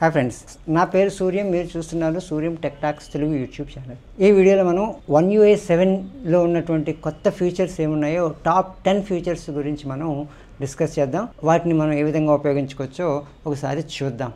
Hi friends, నా పేరు సూర్యం. మీరు చూస్తున్నారు Suryam tech talks Telugu YouTube channel. ఈ వీడియోలో మనం One UI 7లో ఉన్నటువంటి కొత్త ఫీచర్స్ ఏమున్నాయో టాప్ 10 ఫీచర్స్ గురించి మనం డిస్కస్ చేద్దాం. వాటిని మనం ఏ విధంగా ఉపయోగించుకోవచ్చో ఒకసారి చూద్దాం.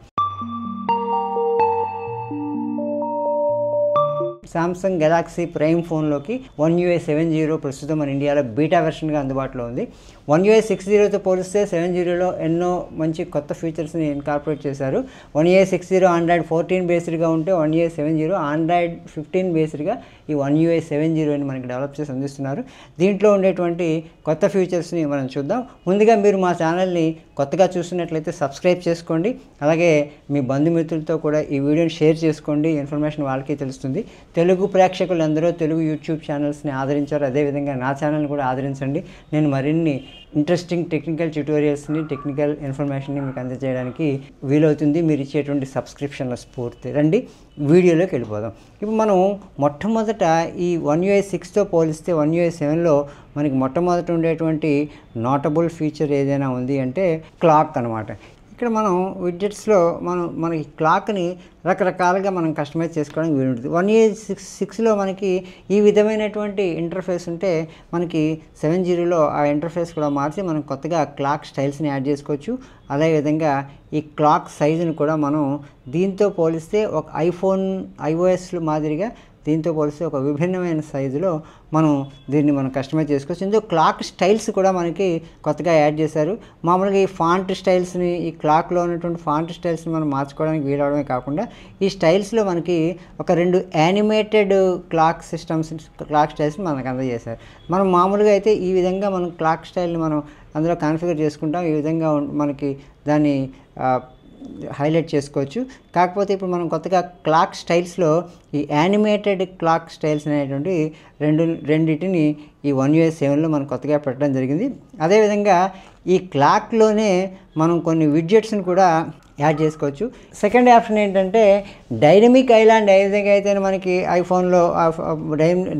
సామ్సంగ్ గెలాక్సీ ప్రైమ్ ఫోన్లోకి One UI 7.0 ప్రస్తుతం మన ఇండియాలో బీటా వెర్షన్గా అందుబాటులో ఉంది. One UI 6.0తో పోలిస్తే 7.0లో ఎన్నో మంచి కొత్త ఫీచర్స్ని ఇన్కార్పొరేట్ చేశారు. One UI 6.0 ఆండ్రాయిడ్ 14 బేస్డ్గా ఉంటే One UI 7.0 ఆండ్రాయిడ్ 15 బేస్డ్గా ఈ One UI 7.0ని మనకి డెవలప్ చేసి అందిస్తున్నారు. దీంట్లో ఉండేటువంటి కొత్త ఫీచర్స్ని మనం చూద్దాం. ముందుగా మీరు మా ఛానల్ని కొత్తగా చూస్తున్నట్లయితే సబ్స్క్రైబ్ చేసుకోండి. అలాగే మీ బంధుమిత్రులతో కూడా ఈ వీడియోని షేర్ చేసుకోండి. ఇన్ఫర్మేషన్ వాళ్ళకి తెలుస్తుంది. తెలుగు ప్రేక్షకులందరూ తెలుగు యూట్యూబ్ ఛానల్స్ని ఆదరించారు. అదేవిధంగా నా ఛానల్ని కూడా ఆదరించండి. నేను మరిన్ని ఇంట్రెస్టింగ్ టెక్నికల్ ట్యూటోరియల్స్ని, టెక్నికల్ ఇన్ఫర్మేషన్ని మీకు అందజేయడానికి వీలవుతుంది మీరు ఇచ్చేటువంటి సబ్స్క్రిప్షన్ల స్ఫూర్తి. రండి వీడియోలోకి వెళ్ళిపోదాం. ఇప్పుడు మనం మొట్టమొదట ఈ One UI 6తో పోలిస్తే One UI 7లో మనకి మొట్టమొదట ఉండేటువంటి నోటబుల్ ఫీచర్ ఏదైనా ఉంది అంటే క్లాక్ అనమాట. ఇక్కడ మనం విడ్జెట్స్లో మనకి క్లాక్ని రకరకాలుగా మనం కస్టమైజ్ చేసుకోవడానికి వీలుంటుంది. One UI 6లో మనకి ఈ విధమైనటువంటి ఇంటర్ఫేస్ ఉంటే మనకి 7.0లో ఆ ఇంటర్ఫేస్ కూడా మార్చి మనం కొత్తగా క్లాక్ స్టైల్స్ని యాడ్ చేసుకోవచ్చు. అదేవిధంగా ఈ క్లాక్ సైజుని కూడా మనం దీంతో పోలిస్తే ఒక iOSలో మాదిరిగా దీంతో పోలిస్తే ఒక విభిన్నమైన సైజులో మనం కస్టమైజ్ చేసుకోవచ్చు. ఇందులో క్లాక్ స్టైల్స్ కూడా మనకి కొత్తగా యాడ్ చేశారు. మామూలుగా ఈ ఫాంట్ స్టైల్స్ని, ఈ క్లాక్లో ఉన్నటువంటి ఫాంట్ స్టైల్స్ని మనం మార్చుకోవడానికి వీలవడమే కాకుండా ఈ స్టైల్స్లో మనకి ఒక 2 యానిమేటెడ్ క్లాక్ స్టైల్స్ని మనకు అందజేశారు. మనం మామూలుగా అయితే ఈ విధంగా మనం క్లాక్ స్టైల్ని మనం అందులో కాన్ఫిగర్ చేసుకుంటాం. ఈ విధంగా మనకి దాన్ని హైలైట్ చేసుకోవచ్చు. కాకపోతే ఇప్పుడు మనం కొత్తగా క్లాక్ స్టైల్స్లో ఈ యానిమేటెడ్ క్లాక్ స్టైల్స్ అనేటువంటి రెండింటిని ఈ One UI 7లో మనం కొత్తగా పెట్టడం జరిగింది. అదేవిధంగా ఈ క్లాక్లోనే మనం కొన్ని విడ్జెట్స్ని కూడా యాడ్ చేసుకోవచ్చు. సెకండ్ ఆప్షన్ ఏంటంటే డైనమిక్ ఐలాండ్. ఏ విధంగా అయితే మనకి ఐఫోన్లో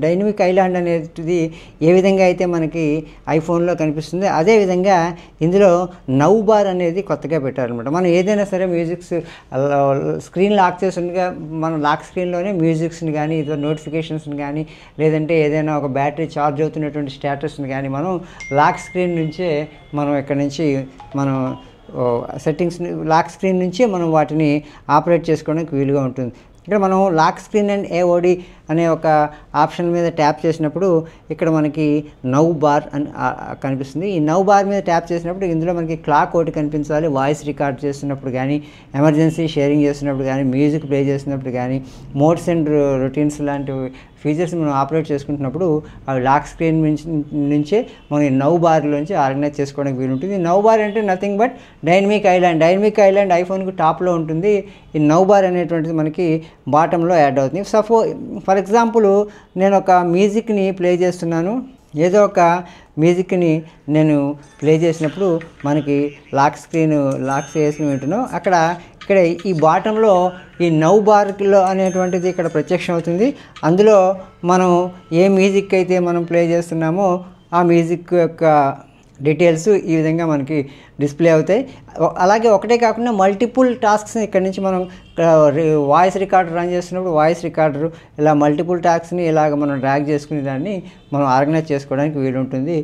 డైనమిక్ ఐలాండ్ అనేది ఏ విధంగా అయితే మనకి ఐఫోన్లో కనిపిస్తుంది, అదేవిధంగా ఇందులో నౌ బార్ అనేది కొత్తగా పెట్టారనమాట. మనం ఏదైనా సరే మ్యూజిక్స్ స్క్రీన్ లాక్ చేస్తుండగా మనం లాక్ స్క్రీన్లోనే మ్యూజిక్స్ని కానీ ఇతర నోటిఫికేషన్స్ని కానీ లేదంటే ఏదైనా ఒక బ్యాటరీ ఛార్జ్ అవుతున్నటువంటి స్టేటస్ని కానీ మనం లాక్ స్క్రీన్ నుంచే మనం ఇక్కడ నుంచి మనం సెట్టింగ్స్ని లాక్ స్క్రీన్ నుంచే మనం వాటిని ఆపరేట్ చేసుకోవడానికి వీలుగా ఉంటుంది. ఇక్కడ మనం లాక్ స్క్రీన్ అండ్ AOD అనే ఒక ఆప్షన్ మీద ట్యాప్ చేసినప్పుడు ఇక్కడ మనకి నౌ బార్ అని కనిపిస్తుంది. ఈ నౌ బార్ మీద ట్యాప్ చేసినప్పుడు ఇందులో మనకి క్లాక్ ఒకటి కనిపించాలి. వాయిస్ రికార్డ్ చేస్తున్నప్పుడు కానీ, ఎమర్జెన్సీ షేరింగ్ చేస్తున్నప్పుడు కానీ, మ్యూజిక్ ప్లే చేసినప్పుడు కానీ, మోడ్స్ అండ్ రొటీన్స్ లాంటి ఫీచర్స్ మనం ఆపరేట్ చేసుకుంటున్నప్పుడు అవి లాక్ స్క్రీన్ నుంచే మనం నౌ బార్లోంచి ఆర్గనైజ్ చేసుకోవడానికి వీలుంటుంది. నౌ బార్ అంటే నథింగ్ బట్ డైనమిక్ ఐలాండ్ ఐఫోన్కి టాప్లో ఉంటుంది. ఈ నౌ బార్ అనేటువంటిది మనకి బాటంలో యాడ్ అవుతుంది. ఫర్ ఎగ్జాంపుల్ నేను ఒక మ్యూజిక్ని ప్లే చేస్తున్నాను. ఏదో ఒక మ్యూజిక్ని నేను ప్లే చేసినప్పుడు మనకి లాక్ చేసుకుని వింటున్నాం. ఇక్కడ ఈ బాటంలో ఈ నౌ బార్లో అనేటువంటిది ఇక్కడ ప్రత్యక్షం అవుతుంది. అందులో మనం ఏ మ్యూజిక్ అయితే మనం ప్లే చేస్తున్నామో ఆ మ్యూజిక్ యొక్క డీటెయిల్స్ ఈ విధంగా మనకి డిస్ప్లే అవుతాయి. అలాగే ఒకటే కాకుండా మల్టిపుల్ టాస్క్స్ని ఇక్కడ నుంచి మనం వాయిస్ రికార్డర్ రన్ చేస్తున్నప్పుడు వాయిస్ రికార్డర్ ఇలా మల్టిపుల్ టాస్క్ని ఇలాగ మనం డ్రాగ్ చేసుకునే దాన్ని మనం ఆర్గనైజ్ చేసుకోవడానికి వీలుంటుంది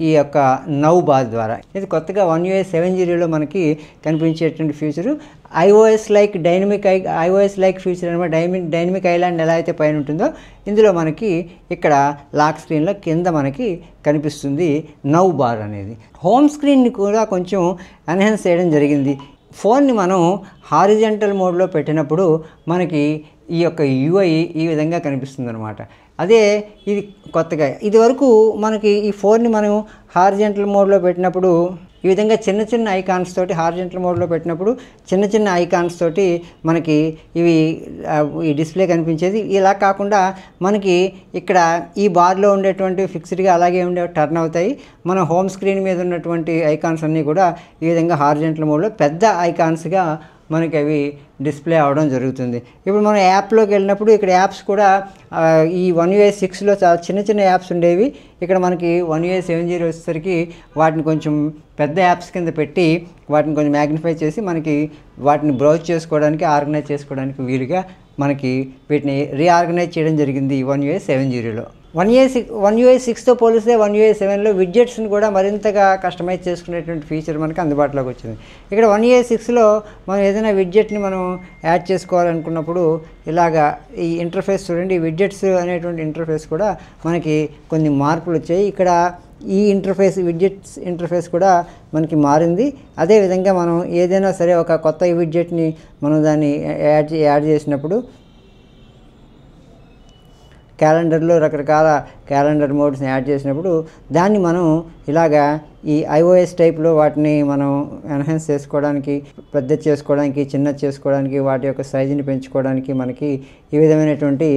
ఈ యొక్క నౌ బార్ ద్వారా. ఇది కొత్తగా One UI 7.0లో మనకి కనిపించేటువంటి ఫీచరు. iOS లైక్ ఫీచర్ అనమాట. డైనమిక్ ఐలాండ్ ఎలా అయితే పైన ఉంటుందో ఇందులో మనకి ఇక్కడ లాక్ స్క్రీన్లో కింద మనకి కనిపిస్తుంది నౌ బార్ అనేది. హోమ్ స్క్రీన్ని కూడా కొంచెం ఎన్హాన్స్ చేయడం జరిగింది. ఫోన్ని మనం హారిజంటల్ మోడ్లో పెట్టినప్పుడు మనకి ఈ యొక్క UI ఈ విధంగా కనిపిస్తుంది అనమాట. అదే ఇది కొత్తగా ఇదివరకు మనకి ఈ ఫోన్ని మనం హారిజంటల్ మోడ్లో పెట్టినప్పుడు ఈ విధంగా చిన్న ఐకాన్స్ తోటి హారిజంటల్ మోడ్లో పెట్టినప్పుడు చిన్న ఐకాన్స్ తోటి మనకి ఈ డిస్ప్లే కనిపించేది. ఇలా కాకుండా మనకి ఇక్కడ ఈ బార్లో ఉండేటువంటి ఫిక్స్డ్గా అలాగే టర్న్ అవుతాయి. మన హోమ్ స్క్రీన్ మీద ఉన్నటువంటి ఐకాన్స్ అన్నీ కూడా ఈ విధంగా హారిజంటల్ మోడ్లో పెద్ద ఐకాన్స్గా మనకి అవి డిస్ప్లే అవ్వడం జరుగుతుంది. ఇప్పుడు మనం యాప్లోకి వెళ్ళినప్పుడు ఇక్కడ యాప్స్ కూడా ఈ One UI 6లో చాలా చిన్న చిన్న యాప్స్ ఉండేవి. ఇక్కడ మనకి One UI 7.0 వచ్చేసరికి వాటిని కొంచెం పెద్ద యాప్స్ కింద పెట్టి వాటిని కొంచెం మ్యాగ్నిఫై చేసి మనకి వాటిని బ్రౌజ్ చేసుకోవడానికి, ఆర్గనైజ్ చేసుకోవడానికి వీలుగా మనకి వీటిని రీఆర్గనైజ్ చేయడం జరిగింది ఈ One UI 7.0లో. One UI 6తో పోలిస్తే One UI 7లో విడ్జెట్స్ని కూడా మరింతగా కస్టమైజ్ చేసుకునేటువంటి ఫీచర్ మనకి అందుబాటులోకి వచ్చింది. ఇక్కడ One UI 6లో మనం ఏదైనా విడ్జెట్ని మనం యాడ్ చేసుకోవాలనుకున్నప్పుడు ఇలాగా ఈ ఇంటర్ఫేస్ చూడండి, ఈ విడ్జెట్స్ అనేటువంటి ఇంటర్ఫేస్ కూడా మనకి కొన్ని మార్పులు వచ్చాయి. ఇక్కడ ఈ విడ్జెట్స్ ఇంటర్ఫేస్ కూడా మనకి మారింది. అదేవిధంగా మనం ఏదైనా సరే ఒక కొత్త విడ్జెట్ని మనం దాన్ని యాడ్ చేసినప్పుడు క్యాలెండర్లో రకరకాల క్యాలెండర్ మోడ్స్ని యాడ్ చేసినప్పుడు దాన్ని మనం ఇలాగా ఈ iOS టైప్లో వాటిని మనం ఎన్హాన్స్ చేసుకోవడానికి, పెద్ద చేసుకోవడానికి, చిన్న చేసుకోవడానికి, వాటి యొక్క సైజుని పెంచుకోవడానికి మనకి ఈ విధమైనటువంటి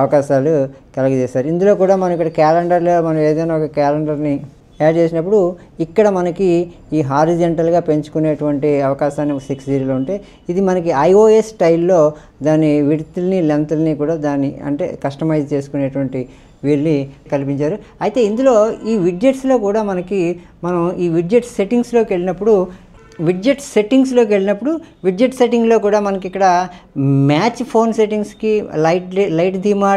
అవకాశాలు కలుగజేశారు. ఇందులో కూడా మనం ఇక్కడ క్యాలెండర్లో మనం ఏదైనా ఒక క్యాలెండర్ని యాడ్ చేసినప్పుడు ఇక్కడ మనకి ఈ హారిజెంటల్గా పెంచుకునేటువంటి అవకాశాన్ని 6.0లో ఉంటే, ఇది మనకి iOS స్టైల్లో దాని విడ్త్ని, లెంత్ని కూడా దాన్ని అంటే కస్టమైజ్ చేసుకునేటువంటి వీళ్ళని కల్పించారు. అయితే ఇందులో ఈ విడ్జెట్స్లో కూడా మనం ఈ విడ్జెట్ సెట్టింగ్స్లోకి వెళ్ళినప్పుడు విడ్జెట్ సెట్టింగ్లో కూడా మనకి ఇక్కడ మ్యాచ్ ఫోన్ సెట్టింగ్స్కి లైట్ థీమా,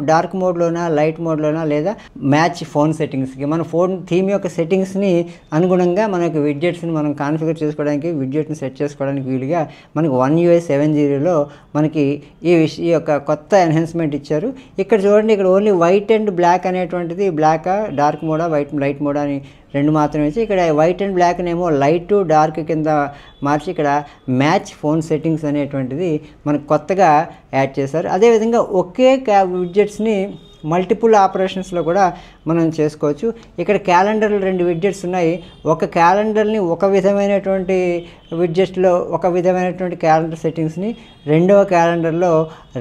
డార్క్ మోడ్లోనా, లైట్ మోడ్లోనా, లేదా మ్యాచ్ ఫోన్ సెట్టింగ్స్కి మన ఫోన్ థీమ్ యొక్క సెట్టింగ్స్ని అనుగుణంగా మనకి విడ్జెట్స్ని మనం కాన్ఫిగర్ చేసుకోవడానికి, విడ్జెట్ని సెట్ చేసుకోవడానికి వీలుగా మనకి One UI 7.0లో మనకి ఈ యొక్క కొత్త ఎన్హాన్స్మెంట్ ఇచ్చారు. ఇక్కడ చూడండి, ఇక్కడ ఓన్లీ వైట్ అండ్ బ్లాక్ అనేటువంటిది, బ్లాకా డార్క్ మోడా, లైట్ మోడా అని రెండు మాత్రమే ఇచ్చి, ఇక్కడ వైట్ అండ్ బ్లాక్నేమో లైట్ డార్క్ కింద మార్చి ఇక్కడ మ్యాచ్ ఫోన్ సెట్టింగ్స్ అనేటువంటిది మనకు కొత్తగా యాడ్ చేశారు. అదేవిధంగా ఒకే విడ్జెట్స్ని మల్టిపుల్ ఆపరేషన్స్లో కూడా మనం చేసుకోవచ్చు. ఇక్కడ క్యాలెండర్లు 2 విడ్జెట్స్ ఉన్నాయి. ఒక క్యాలెండర్ని ఒక విధమైనటువంటి విడ్జెట్లో ఒక విధమైనటువంటి క్యాలెండర్ సెట్టింగ్స్ని, రెండవ క్యాలెండర్లో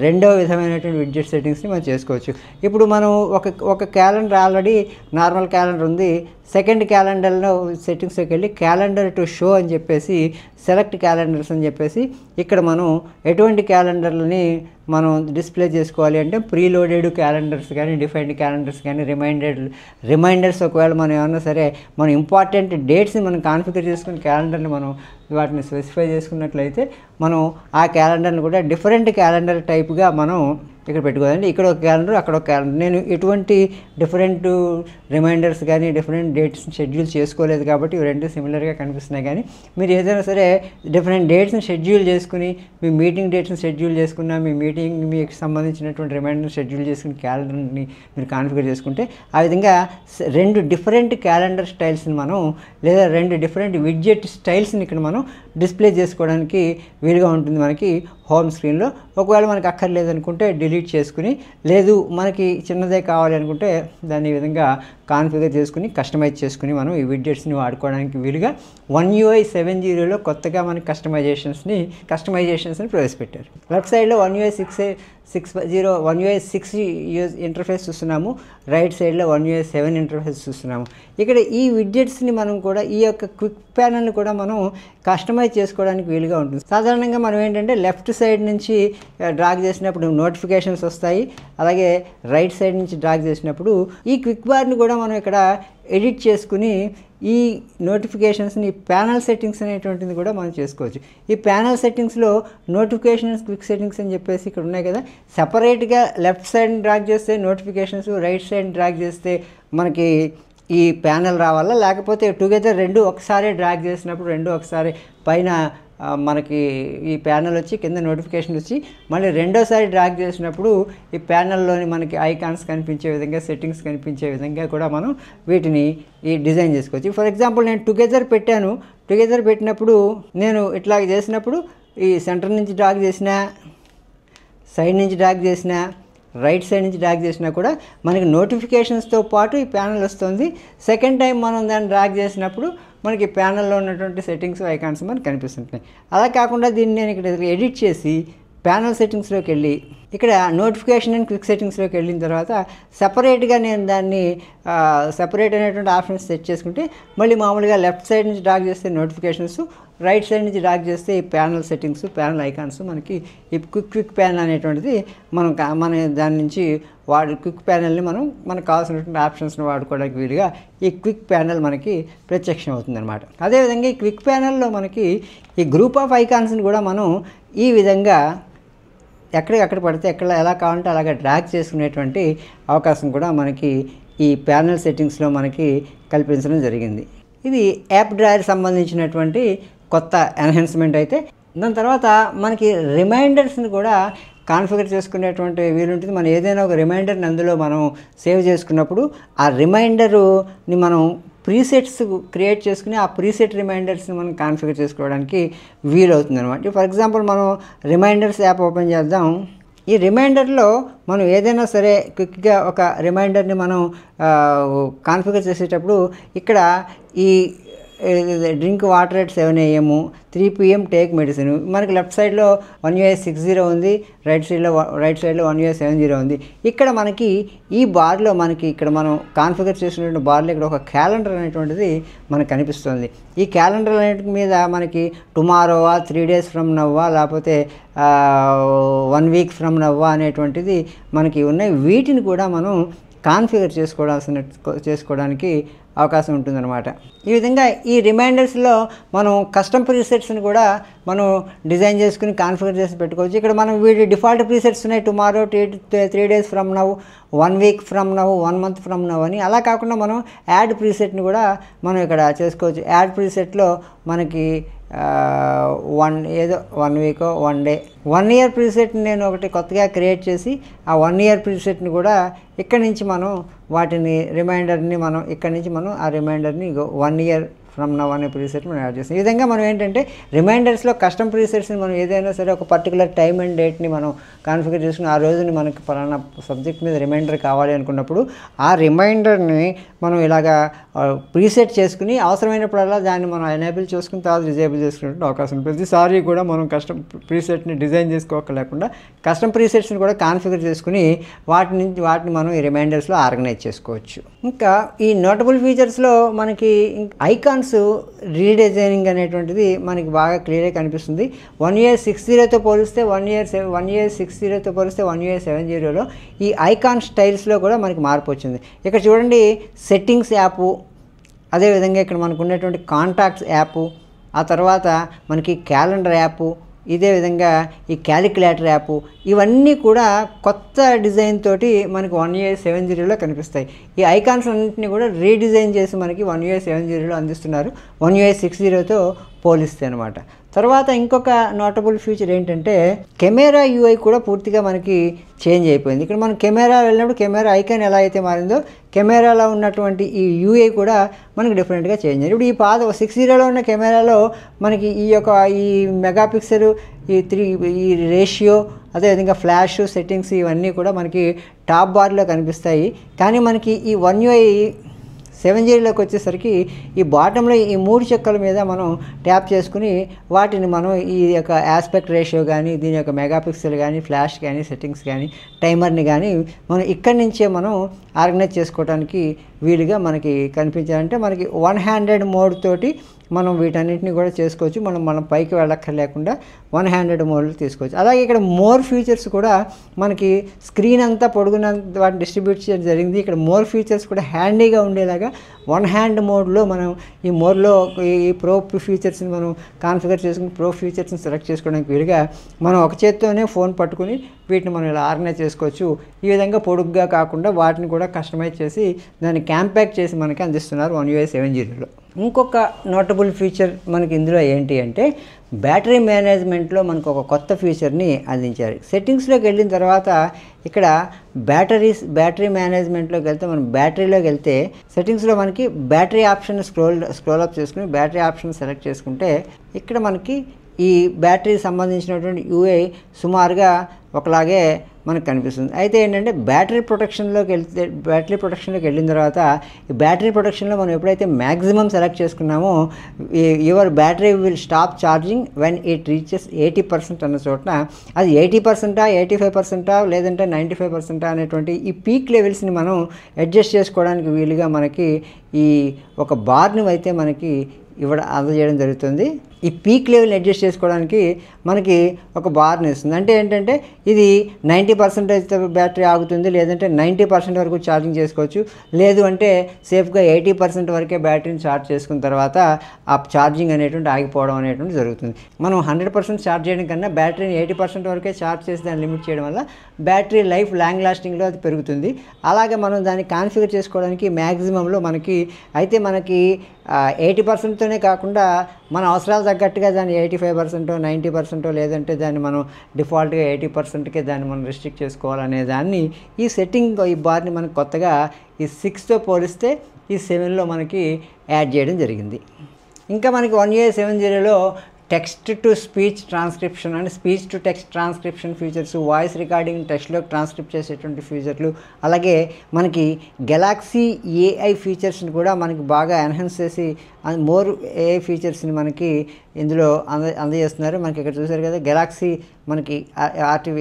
రెండవ విధమైనటువంటి విడ్జెట్ సెట్టింగ్స్ని మనం చేసుకోవచ్చు. ఇప్పుడు మనం ఒక క్యాలెండర్ ఆల్రెడీ నార్మల్ క్యాలెండర్ ఉంది. సెకండ్ క్యాలెండర్లో సెట్టింగ్స్లోకి వెళ్ళి క్యాలెండర్ టు షో అని చెప్పేసి, సెలెక్ట్ క్యాలెండర్స్ అని చెప్పేసి ఇక్కడ మనం ఎటువంటి క్యాలెండర్లని మనం డిస్ప్లే చేసుకోవాలి అంటే ప్రీలోడెడ్ క్యాలెండర్స్ కానీ, డిఫైన్డ్ క్యాలెండర్స్ కానీ, రిమైండర్స్ ఒకవేళ మనం ఏమన్నా సరే మనం ఇంపార్టెంట్ డేట్స్ని మనం కాన్ఫిగర్ చేసుకుని క్యాలెండర్ని మనం వాటిని స్పెసిఫై చేసుకున్నట్లయితే మనం ఆ క్యాలెండర్ని కూడా డిఫరెంట్ క్యాలెండర్ టైప్గా మనం ఇక్కడ పెట్టుకోవాలండి. ఇక్కడ ఒక క్యాలెండర్, అక్కడ ఒక క్యాలెండర్. నేను ఎటువంటి డిఫరెంట్ రిమైండర్స్ కానీ డిఫరెంట్ డేట్స్ని షెడ్యూల్ చేసుకోలేదు కాబట్టి ఇవి రెండు సిమిలర్గా కనిపిస్తున్నాయి. కానీ మీరు ఏదైనా సరే డిఫరెంట్ డేట్స్ని షెడ్యూల్ చేసుకుని, మీ మీటింగ్ డేట్స్ని షెడ్యూల్ చేసుకున్నా, మీకు సంబంధించినటువంటి రిమైండర్ని షెడ్యూల్ చేసుకుని క్యాలెండర్ని మీరు కాన్ఫిగర్ చేసుకుంటే, ఆ విధంగా 2 డిఫరెంట్ క్యాలెండర్ స్టైల్స్ని మనం, లేదా 2 డిఫరెంట్ విడ్జెట్ స్టైల్స్ని ఇక్కడ మనం డిస్ప్లే చేసుకోవడానికి వీలుగా ఉంటుంది మనకి హోమ్ స్క్రీన్లో. ఒకవేళ మనకి అక్కర్లేదనుకుంటే డిలీట్ చేసుకుని, లేదు మనకి చిన్నదే కావాలి అనుకుంటే దాన్ని ఈ విధంగా కాన్ఫిగర్ చేసుకుని, కస్టమైజ్ చేసుకుని మనం ఈ విడ్జెట్స్ని వాడుకోవడానికి వీలుగా One UI 7.0లో కొత్తగా మనకి కస్టమైజేషన్స్ని ప్రవేశపెట్టారు. లెఫ్ట్ సైడ్లో One UI 6 ఇంటర్ఫేస్ చూస్తున్నాము, రైట్ సైడ్లో One UI 7 ఇంటర్ఫేస్ చూస్తున్నాము. ఇక్కడ ఈ విడ్జెట్స్ని మనం కూడా, ఈ యొక్క క్విక్ ప్యానల్ని కూడా మనం కస్టమైజ్ చేసుకోవడానికి వీలుగా ఉంటుంది. సాధారణంగా మనం ఏంటంటే లెఫ్ట్ సైడ్ నుంచి డ్రాగ్ చేసినప్పుడు నోటిఫికేషన్స్ వస్తాయి, అలాగే రైట్ సైడ్ నుంచి డ్రాగ్ చేసినప్పుడు ఈ క్విక్ బార్ని కూడా మనం ఇక్కడ ఎడిట్ చేసుకుని ఈ నోటిఫికేషన్స్ని ప్యానల్ సెట్టింగ్స్ అనేటువంటిది కూడా మనం చేసుకోవచ్చు. ఈ ప్యానల్ సెట్టింగ్స్లో నోటిఫికేషన్స్, క్విక్ సెట్టింగ్స్ అని చెప్పేసి ఇక్కడ ఉన్నాయి కదా, సపరేట్గా లెఫ్ట్ సైడ్ డ్రాగ్ చేస్తే నోటిఫికేషన్స్, రైట్ సైడ్ డ్రాగ్ చేస్తే మనకి ఈ ప్యానల్ రావాలా, లేకపోతే టుగెదర్ రెండు ఒకసారి డ్రాగ్ చేసినప్పుడు రెండు ఒకసారి పైన మనకి ఈ ప్యానల్ వచ్చి కింద నోటిఫికేషన్ వచ్చి మళ్ళీ రెండోసారి డ్రాగ్ చేసినప్పుడు ఈ ప్యానల్లోని మనకి ఐకాన్స్ కనిపించే విధంగా, సెట్టింగ్స్ కనిపించే విధంగా కూడా మనం వీటిని ఈ డిజైన్ చేసుకోవచ్చు. ఫర్ ఎగ్జాంపుల్ నేను టుగెదర్ పెట్టాను. టుగెదర్ పెట్టినప్పుడు నేను ఇట్లా చేసినప్పుడు ఈ సెంటర్ నుంచి డ్రాగ్ చేసిన, సైడ్ నుంచి డ్రాగ్ చేసిన, రైట్ సైడ్ నుంచి డ్రాగ్ చేసినా కూడా మనకి నోటిఫికేషన్స్తో పాటు ఈ ప్యానల్ వస్తుంది. సెకండ్ టైం మనం దాన్ని డ్రాగ్ చేసినప్పుడు మనకి ప్యానల్లో ఉన్నటువంటి సెట్టింగ్స్, ఐకాన్స్ మనకు కనిపిస్తుంటాయి. అలా కాకుండా దీన్ని నేను ఇక్కడ ఎడిట్ చేసి ప్యానల్ సెట్టింగ్స్లోకి వెళ్ళి ఇక్కడ నోటిఫికేషన్ అండ్ క్విక్ సెట్టింగ్స్లోకి వెళ్ళిన తర్వాత సెపరేట్గా నేను దాన్ని సెపరేట్ అనేటువంటి ఆప్షన్స్ సెట్ చేసుకుంటే మళ్ళీ మామూలుగా లెఫ్ట్ సైడ్ నుంచి డ్రాగ్ చేస్తే నోటిఫికేషన్స్, రైట్ సైడ్ నుంచి డ్రాగ్ చేస్తే ఈ ప్యానల్ సెట్టింగ్స్, ప్యానల్ ఐకాన్స్, మనకి ఈ క్విక్ ప్యానల్ అనేటువంటిది మన దాని నుంచి క్విక్ ప్యానల్ని మనకు కావాల్సినటువంటి ఆప్షన్స్ని వాడుకోవడానికి వీలుగా ఈ క్విక్ ప్యానల్ మనకి ప్రత్యక్షం అవుతుంది అనమాట. అదేవిధంగా ఈ క్విక్ ప్యానల్లో మనకి ఈ గ్రూప్ ఆఫ్ ఐకాన్స్ని కూడా మనం ఈ విధంగా ఎక్కడికక్కడ పడితే ఎలా కావాలంటే అలాగే డ్రాగ్ చేసుకునేటువంటి అవకాశం కూడా మనకి ఈ ప్యానల్ సెట్టింగ్స్లో మనకి కల్పించడం జరిగింది. ఇది యాప్ డ్రాయర్ సంబంధించినటువంటి కొత్త ఎన్హాన్స్మెంట్ అయితే. దాని తర్వాత మనకి రిమైండర్స్ని కూడా కాన్ఫిగర్ చేసుకునేటువంటి వీలుంటుంది. మనం ఏదైనా ఒక రిమైండర్ని అందులో మనం సేవ్ చేసుకున్నప్పుడు ఆ రిమైండర్ని మనం ప్రీసెట్స్ క్రియేట్ చేసుకుని ఆ ప్రీసెట్ రిమైండర్స్ని మనం కాన్ఫిగర్ చేసుకోవడానికి వీలవుతుంది అనమాట. ఫర్ ఎగ్జాంపుల్ మనం రిమైండర్స్ యాప్ ఓపెన్ చేద్దాం. ఈ రిమైండర్లో మనం ఏదైనా సరే క్విక్గా ఒక రిమైండర్ని మనం కాన్ఫిగర్ చేసేటప్పుడు ఇక్కడ ఈ drink water at 7 AM, 3 PM take medicine, మనకి లెఫ్ట్ సైడ్లో 1UI 60 ఉంది, రైట్ సైడ్లో 1UI 70 ఉంది. ఇక్కడ మనకి ఈ బార్లో మనకి ఇక్కడ మనం కాన్ఫిగర్ చేసినటువంటి బార్లో ఇక్కడ ఒక క్యాలెండర్ అనేటువంటిది మనకు కనిపిస్తుంది. ఈ క్యాలెండర్ అనేటి మీద మనకి టుమారోవా, 3 days ఫ్రమ్ నవ్వా, లేకపోతే 1 week ఫ్రమ్ నవ్వా అనేటువంటిది మనకి ఉన్నాయి. వీటిని కూడా మనం కాన్ఫిగర్ చేసుకోవడానికి అవకాశం ఉంటుందన్నమాట. ఈ విధంగా ఈ రిమైండర్స్లో మనం కస్టమ్ ప్రీసెట్స్ని కూడా మనం డిజైన్ చేసుకుని కాన్ఫిగర్ చేసి పెట్టుకోవచ్చు. ఇక్కడ మనం వీటి డిఫాల్ట్ ప్రీసెట్స్ ఉన్నాయి, tomorrow, 3 days from now, 1 week from now, 1 month from now అని. అలా కాకుండా మనం యాడ్ ప్రీసెట్ని కూడా మనం ఇక్కడ చేసుకోవచ్చు. యాడ్ ప్రీసెట్లో మనకి 1 week, 1 day, 1 year ప్రీసెట్ని నేను ఒకటి కొత్తగా క్రియేట్ చేసి ఆ 1 year ప్రీసెట్ని కూడా ఇక్కడి నుంచి మనం వాటిని రిమైండర్ని మనం ఇక్కడి నుంచి మనం ఆ రిమైండర్ని 1 year ఫ్రమ్ నవ్ అనే ప్రీసెట్ మనం యాడ్ చేస్తాం. ఈ విధంగా మనం ఏంటంటే రిమైండర్స్లో కస్టమ్ ప్రీసెట్స్ని మనం ఏదైనా సరే ఒక పర్టికులర్ టైం అండ్ డేట్ని మనం కాన్ఫిగర్ చేసుకుని ఆ రోజుని మనకి పలానా సబ్జెక్ట్ మీద రిమైండర్ కావాలి అనుకున్నప్పుడు ఆ రిమైండర్ని మనం ఇలాగా ప్రీసెట్ చేసుకుని అవసరమైనప్పుడల్లా దాన్ని మనం ఎనేబుల్ చేసుకుని తర్వాత డిజేబుల్ చేసుకునే అవకాశం ఉంటుంది. ప్రతిసారి కూడా మనం కస్టమ్ ప్రీసెట్ని డిజైన్ చేసుకోలేకుండా కస్టమ్ ప్రీసెట్స్ని కూడా కాన్ఫిగర్ చేసుకుని వాటిని మనం ఈ రిమైండర్స్లో ఆర్గనైజ్ చేసుకోవచ్చు. ఇంకా ఈ నోటబుల్ ఫీచర్స్లో మనకి ఐకాన్స్ రీడిజైనింగ్ అనేటువంటిది మనకి బాగా క్లియర్గా కనిపిస్తుంది. 1UI 60తో పోలిస్తే 1UI 60తో పోలిస్తే 1UI 70లో ఈ ఐకాన్ స్టైల్స్లో కూడా మనకి మార్పు వచ్చింది. ఇక్కడ చూడండి, సెట్టింగ్స్ యాప్, అదేవిధంగా ఇక్కడ మనకు ఉన్నటువంటి కాంటాక్ట్స్ యాప్, ఆ తర్వాత మనకి క్యాలెండర్ యాప్, ఇదే విధంగా ఈ క్యాలిక్యులేటర్ యాప్, ఇవన్నీ కూడా కొత్త డిజైన్ తోటి మనకి 1UI 70లో కనిపిస్తాయి. ఈ ఐకాన్స్ అన్నింటినీ కూడా రీడిజైన్ చేసి మనకి 1UI 70లో అందిస్తున్నారు 1UI 60తో పోలిస్తే అనమాట. తర్వాత ఇంకొక నోటబుల్ ఫీచర్ ఏంటంటే కెమెరా UI కూడా పూర్తిగా మనకి చేంజ్ అయిపోయింది. ఇక్కడ మనం కెమెరా వెళ్ళినప్పుడు కెమెరా ఐకాన్ ఎలా అయితే మారిందో కెమెరాలో ఉన్నటువంటి ఈ UI కూడా మనకి డిఫరెంట్గా చేంజ్ అయ్యింది. ఇప్పుడు ఈ 60లో ఉన్న కెమెరాలో మనకి ఈ మెగాపిక్సెల్, ఈ రేషియో, అదేవిధంగా ఫ్లాష్ సెట్టింగ్స్ ఇవన్నీ కూడా మనకి టాప్ బార్లో కనిపిస్తాయి. కానీ మనకి ఈ 1UI 70లోకి వచ్చేసరికి ఈ బాటంలో ఈ 3 చెక్కల మీద మనం ట్యాప్ చేసుకుని వాటిని మనం ఈ యొక్క ఆస్పెక్ట్ రేషియో కానీ, దీని యొక్క మెగాపిక్సెల్ కానీ, ఫ్లాష్ కానీ, సెట్టింగ్స్ కానీ, టైమర్ని కానీ మనం ఇక్కడి నుంచే మనం ఆర్గనైజ్ చేసుకోవడానికి వీలుగా మనకి కనిపించాలంటే మనకి 1 handed మోడ్ తోటి మనం వీటన్నిటిని కూడా చేసుకోవచ్చు. మనం పైకి వెళ్ళక్కర్లేకుండా 1 handed మోడ్లో తీసుకోవచ్చు. అలాగే ఇక్కడ మోర్ ఫీచర్స్ కూడా మనకి స్క్రీన్ అంతా పొడుగున వాటిని డిస్ట్రిబ్యూట్ చేయడం జరిగింది. ఇక్కడ మోర్ ఫీచర్స్ కూడా హ్యాండీగా ఉండేలాగా 1 hand మోడ్లో మనం ఈ మోడ్లో ఈ ప్రో ఫీచర్స్ని మనం కాన్ఫిగర్ చేసుకుని ప్రో ఫీచర్స్ని సెలెక్ట్ చేసుకోవడానికి వీలుగా మనం ఒక చేత్తోనే ఫోన్ పట్టుకుని వీటిని మనం ఇలా ఆర్గనైజ్ చేసుకోవచ్చు. ఈ విధంగా పొడుగ్గా కాకుండా వాటిని కూడా కస్టమైజ్ చేసి దాన్ని క్యాంపాక్ట్ చేసి మనకి అందిస్తున్నారు 1UI 70లో. ఇంకొక నోటబుల్ ఫీచర్ మనకి ఇందులో ఏంటి అంటే బ్యాటరీ మేనేజ్మెంట్లో మనకు ఒక కొత్త ఫీచర్ని అందించారు. సెట్టింగ్స్లోకి వెళ్ళిన తర్వాత ఇక్కడ బ్యాటరీ మేనేజ్మెంట్లోకి వెళ్తే మనం బ్యాటరీలోకి వెళ్తే సెట్టింగ్స్లో మనకి బ్యాటరీ ఆప్షన్ స్క్రోల్ అప్ చేసుకుని బ్యాటరీ ఆప్షన్ సెలెక్ట్ చేసుకుంటే ఇక్కడ మనకి ఈ బ్యాటరీకి సంబంధించినటువంటి UI సుమారుగా ఒకలాగే మనకు కనిపిస్తుంది. అయితే ఏంటంటే బ్యాటరీ ప్రొటెక్షన్లోకి వెళ్ళిన తర్వాత ఈ బ్యాటరీ ప్రొటెక్షన్లో మనం ఎప్పుడైతే మ్యాక్సిమం సెలెక్ట్ చేసుకున్నామో your battery will stop charging when it reaches 80% అన్న చోటన అది 80%, 85%, లేదంటే 95% అనేటువంటి ఈ పీక్ లెవెల్స్ని మనం అడ్జస్ట్ చేసుకోవడానికి వీలుగా మనకి ఈ ఒక బార్ని అయితే మనకి అందజేయడం జరుగుతుంది. ఈ పీక్ లెవెల్ అడ్జస్ట్ చేసుకోవడానికి మనకి ఒక బార్ని ఇస్తుంది. అంటే ఏంటంటే ఇది 90% బ్యాటరీ ఆగుతుంది, లేదంటే 90% వరకు ఛార్జింగ్ చేసుకోవచ్చు, లేదు అంటే సేఫ్గా 80% వరకే బ్యాటరీని ఛార్జ్ చేసుకున్న తర్వాత ఆ ఛార్జింగ్ అనేటువంటి ఆగిపోవడం అనేటువంటి జరుగుతుంది. మనం 100% ఛార్జ్ చేయడం కన్నా బ్యాటరీని 80% వరకే ఛార్జ్ చేసి దాన్ని లిమిట్ చేయడం వల్ల బ్యాటరీ లైఫ్ లాంగ్ లాస్టింగ్లో అది పెరుగుతుంది. అలాగే మనం దాన్ని కాన్ఫిగర్ చేసుకోవడానికి మ్యాక్సిమంలో మనకి 80%తోనే కాకుండా మన అవసరాలు తగ్గట్టుగా దాన్ని 85%, 90%, లేదంటే దాన్ని మనం డిఫాల్ట్గా 80%కే దాన్ని మనం రిస్ట్రిక్ట్ చేసుకోవాలనే దాన్ని ఈ సెట్టింగ్ ఈ బార్ని మనకు కొత్తగా ఈ 6తో పోలిస్తే ఈ 7లో మనకి యాడ్ చేయడం జరిగింది. ఇంకా మనకి 1UI 7.0లో text to speech transcription and speech to text transcription features, voice recording టెక్స్ట్లోకి ట్రాన్స్క్రిప్ట్ చేసేటువంటి ఫీచర్లు, అలాగే మనకి గెలాక్సీ AI ఫీచర్స్ని కూడా మనకి బాగా ఎన్హాన్స్ చేసి మోర్ AI ఫీచర్స్ని మనకి ఇందులో అందజేస్తున్నారు. మనకి ఇక్కడ చూసారు కదా, గెలాక్సీ మనకి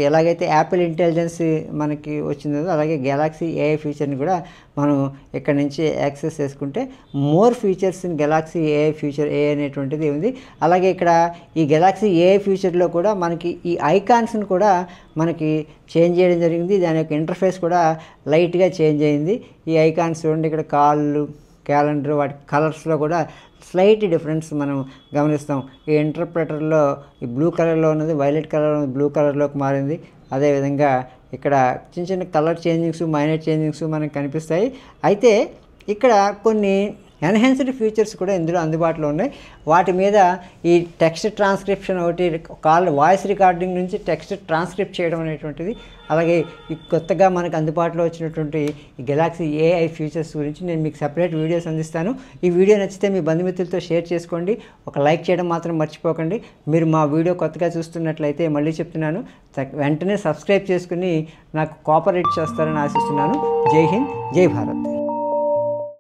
ఎలాగైతే యాపిల్ ఇంటెలిజెన్స్ మనకి వచ్చిందో అలాగే గెలాక్సీ AI ఫీచర్ని కూడా మనం ఇక్కడ నుంచి యాక్సెస్ చేసుకుంటే more features in Galaxy AI feature అనేటువంటిది ఉంది. అలాగే ఇక్కడ ఈ గెలాక్సీ AI ఫీచర్లో కూడా మనకి ఈ ఐకాన్స్ని కూడా మనకి చేంజ్ చేయడం జరిగింది. దాని యొక్క ఇంటర్ఫేస్ కూడా లైట్గా చేంజ్ అయింది. ఈ ఐకాన్స్ చూడండి, ఇక్కడ కాళ్ళు, క్యాలెండర్, వాటి కలర్స్లో కూడా స్లైట్ డిఫరెన్స్ మనం గమనిస్తాం. ఈ ఇంటర్ప్రెటర్లో ఈ బ్లూ కలర్లో ఉన్నది వైలెట్ కలర్ బ్లూ కలర్లోకి మారింది. అదేవిధంగా ఇక్కడ చిన్న చిన్న కలర్ చేంజింగ్స్, మైనర్ చేంజింగ్స్ మనకు కనిపిస్తాయి. అయితే ఇక్కడ కొన్ని ఎన్హాన్స్డ్ ఫీచర్స్ కూడా ఇందులో అందుబాటులో ఉన్నాయి. వాటి మీద ఈ టెక్స్ట్ ట్రాన్స్క్రిప్షన్ ఒకటి, వాయిస్ రికార్డింగ్ నుంచి టెక్స్ట్ ట్రాన్స్క్రిప్ట్ చేయడం అనేటువంటిది, అలాగే ఈ కొత్తగా మనకు అందుబాటులో వచ్చినటువంటి ఈ గెలాక్సీ AI ఫీచర్స్ గురించి నేను మీకు సెపరేట్ వీడియోస్ అందిస్తాను. ఈ వీడియో నచ్చితే మీ బంధుమిత్రులతో షేర్ చేసుకోండి. ఒక లైక్ చేయడం మాత్రం మర్చిపోకండి. మీరు మా వీడియో కొత్తగా చూస్తున్నట్లయితే మళ్ళీ చెప్తున్నాను, వెంటనే సబ్స్క్రైబ్ చేసుకుని నాకు కోఆపరేట్ చేస్తారని ఆశిస్తున్నాను. జై హింద్, జై భారత్.